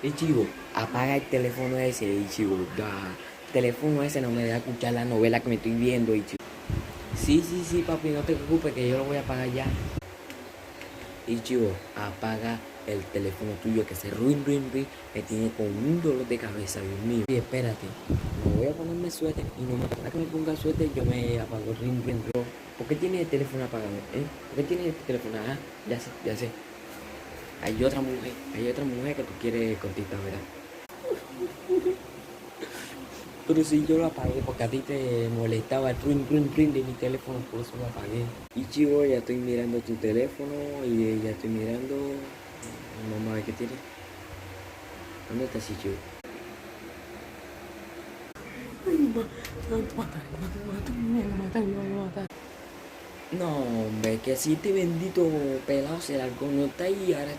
Chivo, apaga el teléfono ese, Chivo. Ya, el teléfono ese no me deja escuchar la novela que me estoy viendo, Chivo. Sí, sí, sí, papi, no te preocupes que yo lo voy a apagar ya. Chivo, apaga el teléfono tuyo que ese ruin, ruin, ruin me tiene con un dolor de cabeza, Dios mío. Y espérate, me voy a ponerme suéter y no me para que me ponga suéter, yo me apago rin, rin, rin. ¿Por qué tiene el teléfono apagado? ¿Por qué tiene el teléfono? Ah, ya sé, ya sé. Hay otra mujer que tú quieres conquistar, ¿verdad? Pero si yo lo apagué porque a ti te molestaba el ring, ring, ring de mi teléfono, por eso lo apagué. Chivo, ya estoy mirando tu teléfono y ya estoy mirando. Vamos a ver qué tiene. ¿Dónde está Chivo? Ay, no, hombre, que si este bendito pelado se largó, no está ahí ahora.